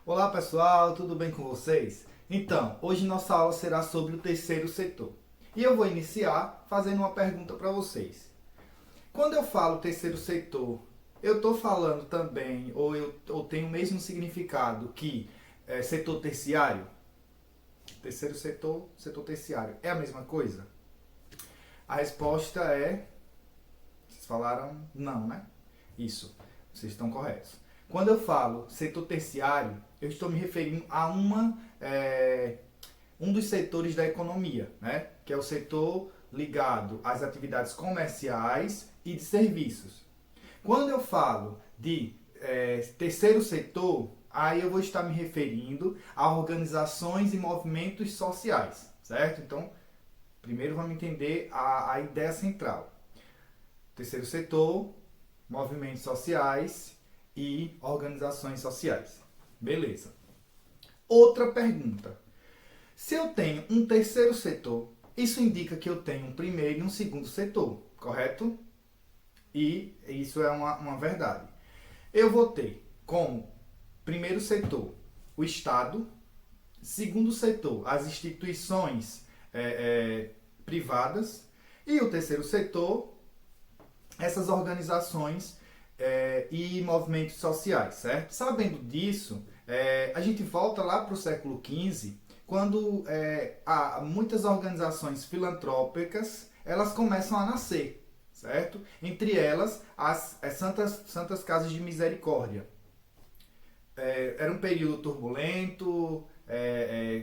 Olá pessoal, tudo bem com vocês? Então, hoje nossa aula será sobre o terceiro setor. E eu vou iniciar fazendo uma pergunta para vocês. Quando eu falo terceiro setor, eu estou falando também, ou tem o mesmo significado que setor terciário? Terceiro setor, setor terciário, é a mesma coisa? A resposta é... Vocês falaram não, né? Isso, vocês estão corretos. Quando eu falo setor terciário, eu estou me referindo a um dos setores da economia, né? Que é o setor ligado às atividades comerciais e de serviços. Quando eu falo de terceiro setor, aí eu vou estar me referindo a organizações e movimentos sociais, certo? Então, primeiro vamos entender a ideia central. Terceiro setor, movimentos sociais e organizações sociais. Beleza. Outra pergunta. Se eu tenho um terceiro setor, isso indica que eu tenho um primeiro e um segundo setor, correto? E isso é uma verdade. Eu vou ter como primeiro setor o Estado, segundo setor as instituições privadas e o terceiro setor essas organizações e movimentos sociais, certo? Sabendo disso, a gente volta lá para o século XV, quando há muitas organizações filantrópicas elas começam a nascer, certo? Entre elas, as Santas Casas de Misericórdia. Era um período turbulento,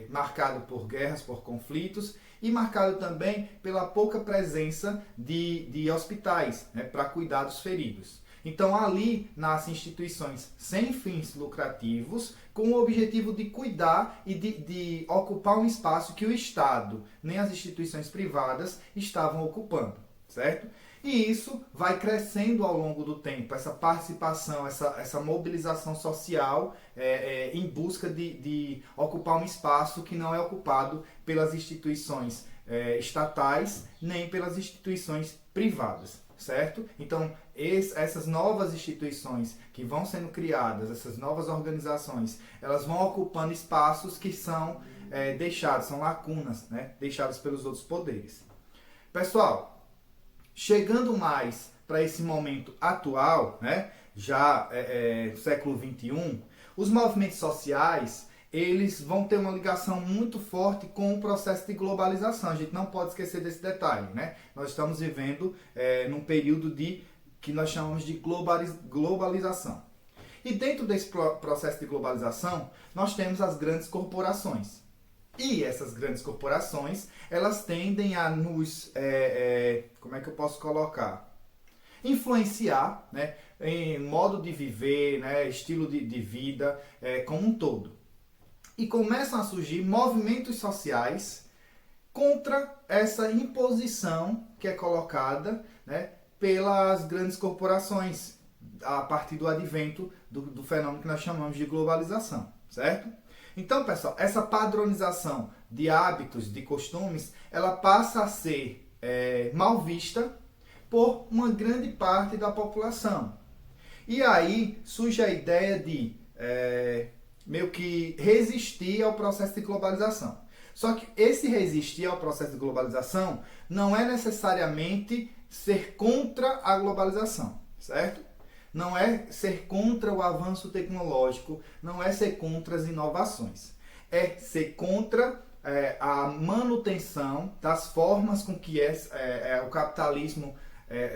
marcado por guerras, por conflitos, e marcado também pela pouca presença de hospitais, né, para cuidar dos feridos. Então ali nascem instituições sem fins lucrativos, com o objetivo de cuidar e de ocupar um espaço que o Estado, nem as instituições privadas estavam ocupando, certo? E isso vai crescendo ao longo do tempo, essa participação, essa mobilização social em busca de ocupar um espaço que não é ocupado pelas instituições estatais nem pelas instituições privadas, certo? Então, essas novas instituições que vão sendo criadas, essas novas organizações, elas vão ocupando espaços que são deixados, são lacunas, né? Deixadas pelos outros poderes. Pessoal, chegando mais para esse momento atual, né, já século XXI, os movimentos sociais eles vão ter uma ligação muito forte com o processo de globalização. A gente não pode esquecer desse detalhe, né? Nós estamos vivendo num período que nós chamamos de globalização. E dentro desse processo de globalização, nós temos as grandes corporações. E essas grandes corporações, elas tendem a nos, como é que eu posso colocar? Influenciar, né, em modo de viver, né, estilo de vida, como um todo. E começam a surgir movimentos sociais contra essa imposição que é colocada, né, pelas grandes corporações, a partir do advento do fenômeno que nós chamamos de globalização, certo? Então, pessoal, essa padronização de hábitos, de costumes, ela passa a ser mal vista por uma grande parte da população. E aí surge a ideia de meio que resistir ao processo de globalização. Só que esse resistir ao processo de globalização não é necessariamente ser contra a globalização, certo? Não é ser contra o avanço tecnológico, não é ser contra as inovações. É ser contra a manutenção das formas com que o capitalismo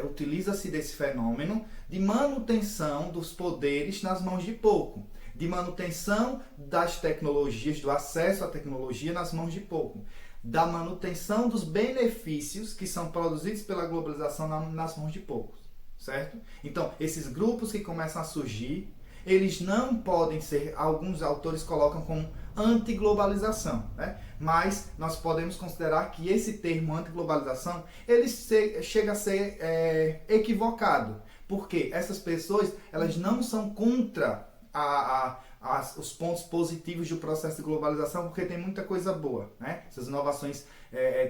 utiliza-se desse fenômeno de manutenção dos poderes nas mãos de pouco, de manutenção das tecnologias, do acesso à tecnologia nas mãos de pouco, da manutenção dos benefícios que são produzidos pela globalização nas mãos de poucos. Certo? Então, esses grupos que começam a surgir, eles não podem ser, alguns autores colocam como antiglobalização, né? Mas nós podemos considerar que esse termo antiglobalização, ele chega a ser equivocado, porque essas pessoas, elas não são contra os pontos positivos do processo de globalização, porque tem muita coisa boa, né? Essas inovações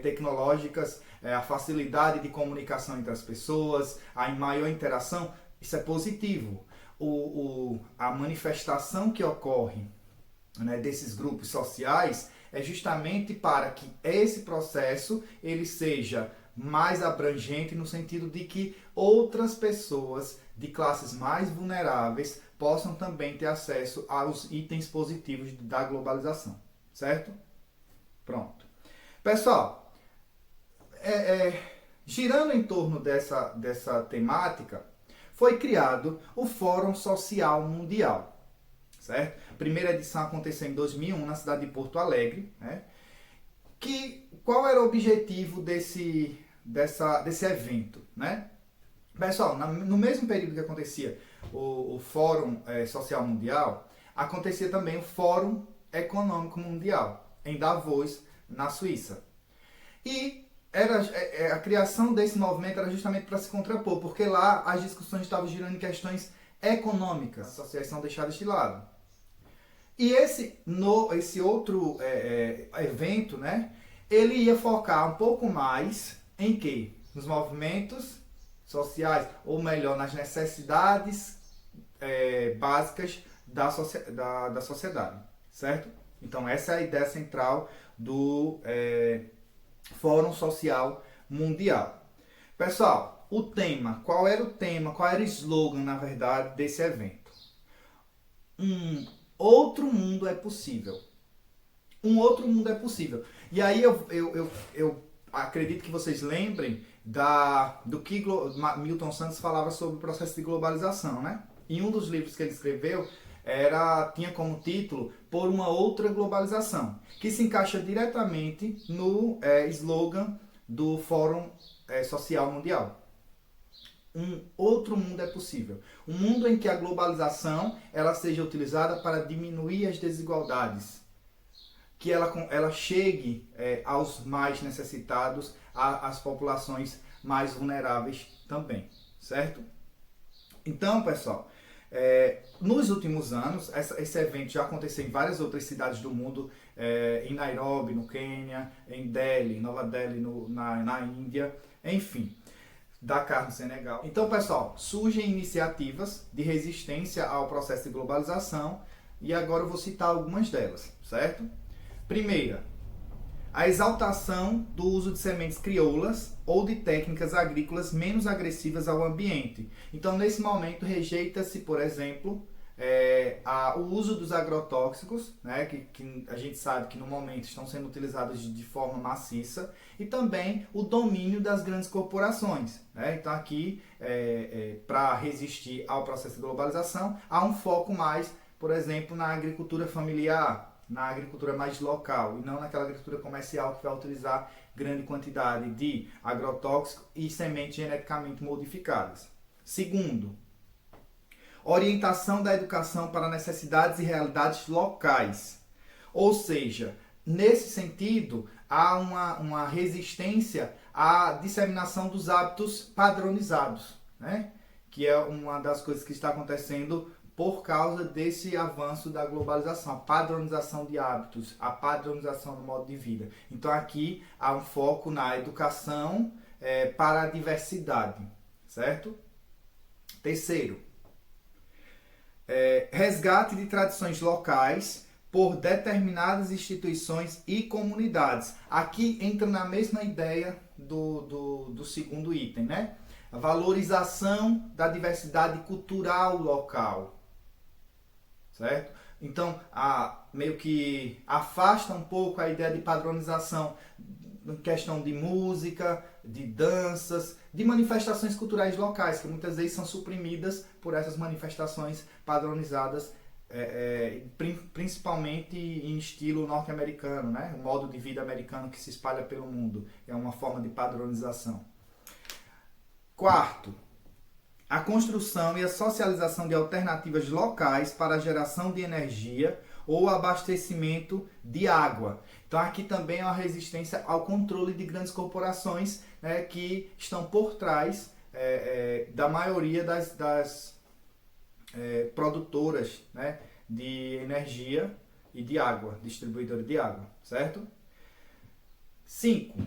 tecnológicas, a facilidade de comunicação entre as pessoas, a maior interação, isso é positivo. A manifestação que ocorre né, desses grupos sociais é justamente para que esse processo ele seja mais abrangente no sentido de que outras pessoas de classes mais vulneráveis possam também ter acesso aos itens positivos da globalização, certo? Pronto. Pessoal, girando em torno dessa temática, foi criado o Fórum Social Mundial, certo? A primeira edição aconteceu em 2001 na cidade de Porto Alegre, né? Qual era o objetivo desse evento, né? Pessoal, no mesmo período que acontecia o Fórum Social Mundial, acontecia também o Fórum Econômico Mundial, em Davos, na Suíça. E a criação desse movimento era justamente para se contrapor, porque lá as discussões estavam girando em questões econômicas, as sociais são deixadas de lado. E esse outro evento, né, ele ia focar um pouco mais em quê? Nos movimentos sociais, ou melhor, nas necessidades básicas da sociedade, certo? Então essa é a ideia central do Fórum Social Mundial. Pessoal, o tema, qual era o slogan, na verdade, desse evento? Outro mundo é possível. Um outro mundo é possível. E aí eu acredito que vocês lembrem do que Milton Santos falava sobre o processo de globalização, né? Em um dos livros que ele escreveu, tinha como título Por uma Outra Globalização, que se encaixa diretamente no slogan do Fórum Social Mundial. Um outro mundo é possível. Um mundo em que a globalização ela seja utilizada para diminuir as desigualdades, que ela chegue aos mais necessitados, às populações mais vulneráveis também, certo? Então, pessoal, nos últimos anos, esse evento já aconteceu em várias outras cidades do mundo, em Nairobi, no Quênia, em Delhi, Nova Delhi, na Índia, enfim, Dakar, no Senegal. Então, pessoal, surgem iniciativas de resistência ao processo de globalização e agora eu vou citar algumas delas, certo? Primeira, a exaltação do uso de sementes crioulas ou de técnicas agrícolas menos agressivas ao ambiente. Então, nesse momento, rejeita-se, por exemplo, o uso dos agrotóxicos, né, que a gente sabe que no momento estão sendo utilizados de forma maciça, e também o domínio das grandes corporações, né? Então, aqui, para resistir ao processo de globalização, há um foco mais, por exemplo, na agricultura familiar, na agricultura mais local, e não naquela agricultura comercial que vai utilizar grande quantidade de agrotóxicos e sementes geneticamente modificadas. Segundo, orientação da educação para necessidades e realidades locais. Ou seja, nesse sentido, há uma resistência à disseminação dos hábitos padronizados, né? Que é uma das coisas que está acontecendo por causa desse avanço da globalização, a padronização de hábitos, a padronização do modo de vida. Então aqui há um foco na educação para a diversidade, certo? Terceiro, resgate de tradições locais por determinadas instituições e comunidades. Aqui entra na mesma ideia do segundo item, né? A valorização da diversidade cultural local, certo? Então, meio que afasta um pouco a ideia de padronização em questão de música, de danças, de manifestações culturais locais, que muitas vezes são suprimidas por essas manifestações padronizadas, principalmente em estilo norte-americano, né? O modo de vida americano que se espalha pelo mundo. É uma forma de padronização. Quarto, a construção e a socialização de alternativas locais para a geração de energia ou abastecimento de água. Então aqui também é uma resistência ao controle de grandes corporações, né, que estão por trás da maioria das produtoras, né, de energia e de água, distribuidora de água, certo? 5.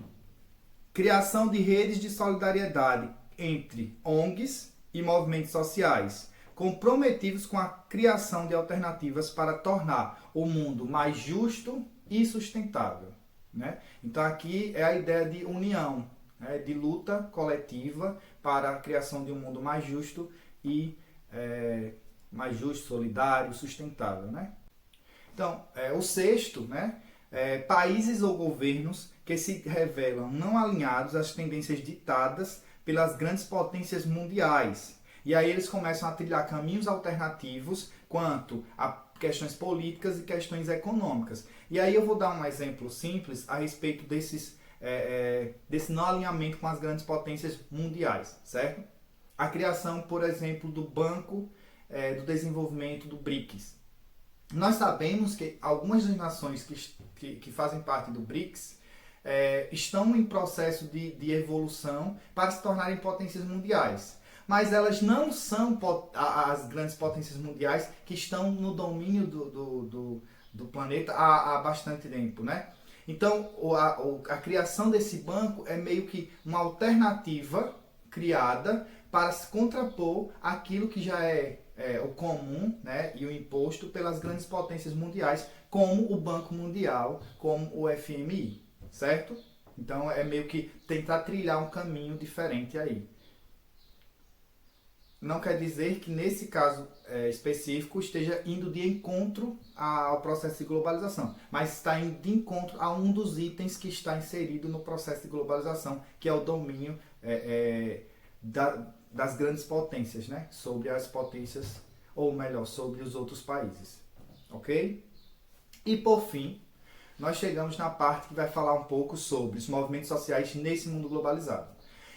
Criação de redes de solidariedade entre ONGs e movimentos sociais, comprometidos com a criação de alternativas para tornar o mundo mais justo e sustentável, né? Então aqui é a ideia de união, né? De luta coletiva para a criação de um mundo mais justo e mais justo, solidário, sustentável, né? Então, o sexto, né? Países ou governos que se revelam não alinhados às tendências ditadas pelas grandes potências mundiais. E aí eles começam a trilhar caminhos alternativos quanto a questões políticas e questões econômicas. E aí eu vou dar um exemplo simples a respeito desse não alinhamento com as grandes potências mundiais, certo? A criação, por exemplo, do Banco do Desenvolvimento do BRICS. Nós sabemos que algumas das nações que fazem parte do BRICS estão em processo de evolução para se tornarem potências mundiais. Mas elas não são as grandes potências mundiais que estão no domínio do planeta há bastante tempo, né? Então, a criação desse banco é meio que uma alternativa criada para se contrapor aquilo que já é o comum, né, e o imposto pelas grandes potências mundiais, como o Banco Mundial, como o FMI, certo? Então é meio que tentar trilhar um caminho diferente aí. Não quer dizer que nesse caso específico esteja indo de encontro ao processo de globalização, mas está indo de encontro a um dos itens que está inserido no processo de globalização, que é o domínio das grandes potências, né? Sobre as potências, ou melhor, sobre os outros países. Ok? E por fim, nós chegamos na parte que vai falar um pouco sobre os movimentos sociais nesse mundo globalizado.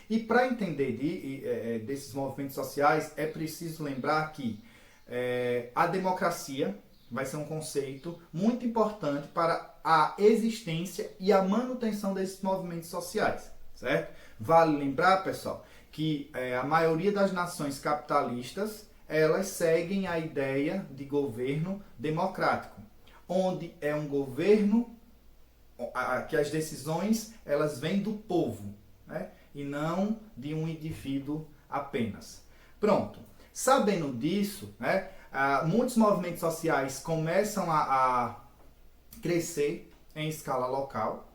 E para entender desses movimentos sociais, é preciso lembrar que a democracia vai ser um conceito muito importante para a existência e a manutenção desses movimentos sociais, certo? Vale lembrar, pessoal, que a maioria das nações capitalistas, elas seguem a ideia de governo democrático, onde é um governo que as decisões elas vêm do povo, né? E não de um indivíduo apenas. Pronto. Sabendo disso, né, muitos movimentos sociais começam a crescer em escala local,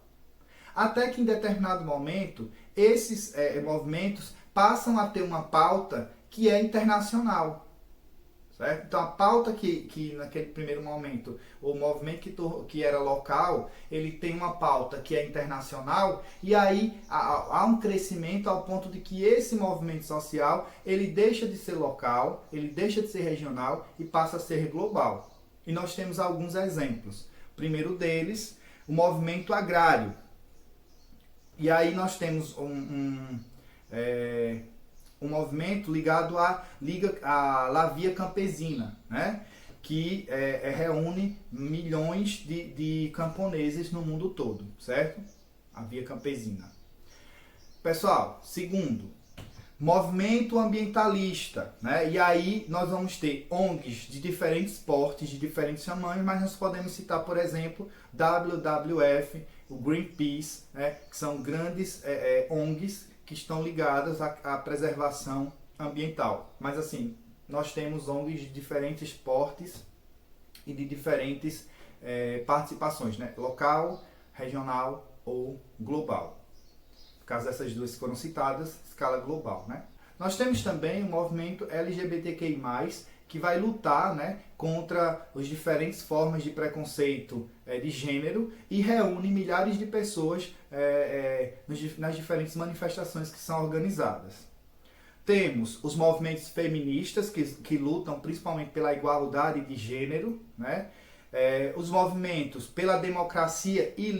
até que em determinado momento esses movimentos passam a ter uma pauta que é internacional. Certo? Então a pauta que naquele primeiro momento o movimento que era local, ele tem uma pauta que é internacional, e aí há um crescimento ao ponto de que esse movimento social ele deixa de ser local, ele deixa de ser regional e passa a ser global. E nós temos alguns exemplos. O primeiro deles, o movimento agrário. E aí nós temos um movimento ligado à La Via Campesina, né? Que reúne milhões de camponeses no mundo todo, certo? A Via Campesina. Pessoal, segundo, movimento ambientalista, né? E aí nós vamos ter ONGs de diferentes portes, de diferentes tamanhos, mas nós podemos citar, por exemplo, WWF, o Greenpeace, né? Que são grandes ONGs que estão ligadas à preservação ambiental. Mas assim, nós temos ONGs de diferentes portes e de diferentes participações, né? Local, regional ou global. No caso dessas duas que foram citadas, escala global, né? Nós temos também o movimento LGBTQI+, que vai lutar, né, contra as diferentes formas de preconceito de gênero e reúne milhares de pessoas nas diferentes manifestações que são organizadas. Temos os movimentos feministas que lutam principalmente pela igualdade de gênero, né? Os movimentos pela democracia e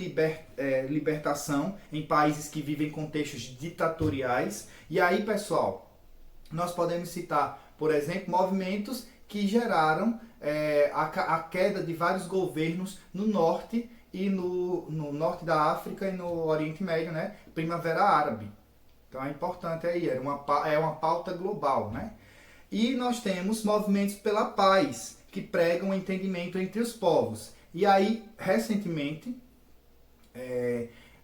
libertação em países que vivem contextos ditatoriais. E aí, pessoal, nós podemos citar, por exemplo, movimentos que geraram a queda de vários governos no norte e no norte da África e no Oriente Médio, né? Primavera Árabe. Então é importante aí, é uma pauta global, né? E nós temos movimentos pela paz, que pregam o entendimento entre os povos. E aí, recentemente,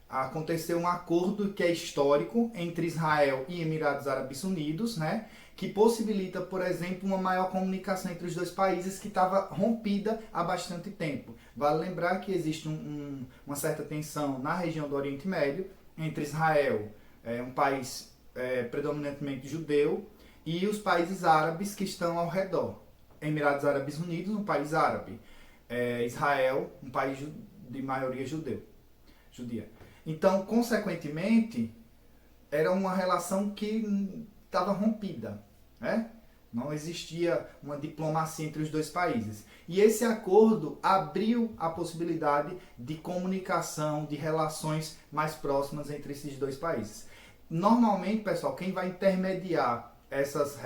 aconteceu um acordo que é histórico entre Israel e Emirados Árabes Unidos, né? que possibilita, por exemplo, uma maior comunicação entre os dois países que estava rompida há bastante tempo. Vale lembrar que existe uma certa tensão na região do Oriente Médio entre Israel, um país predominantemente judeu, e os países árabes que estão ao redor. Emirados Árabes Unidos, um país árabe. Israel, um país de maioria judia. Então, consequentemente, era uma relação que estava rompida, né? Não existia uma diplomacia entre os dois países. E esse acordo abriu a possibilidade de comunicação, de relações mais próximas entre esses dois países. Normalmente, pessoal, quem vai intermediar essas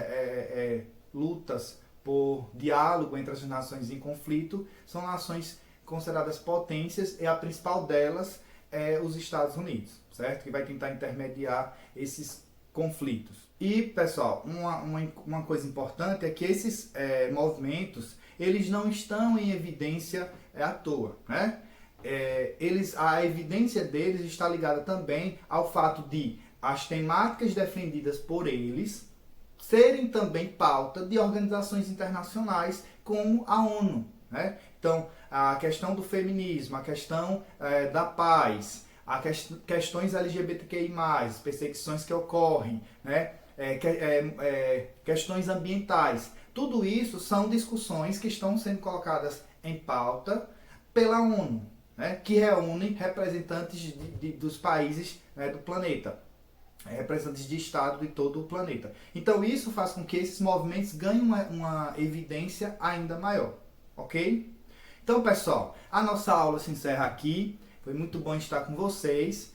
lutas por diálogo entre as nações em conflito são nações consideradas potências, e a principal delas é os Estados Unidos, certo? Que vai tentar intermediar esses conflitos. E, pessoal, uma coisa importante é que esses movimentos, eles não estão em evidência à toa, né? A evidência deles está ligada também ao fato de as temáticas defendidas por eles serem também pauta de organizações internacionais como a ONU, né? Então, a questão do feminismo, a questão da paz, questões LGBTQI+, perseguições que ocorrem, né? Questões ambientais. Tudo isso são discussões que estão sendo colocadas em pauta pela ONU, né? Que reúne representantes dos países, né, do planeta, representantes de Estado de todo o planeta. Então isso faz com que esses movimentos ganhem uma evidência ainda maior, ok? Então, pessoal, a nossa aula se encerra aqui. Foi muito bom estar com vocês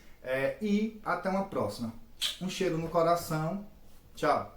e até uma próxima. Um cheiro no coração. Tchau.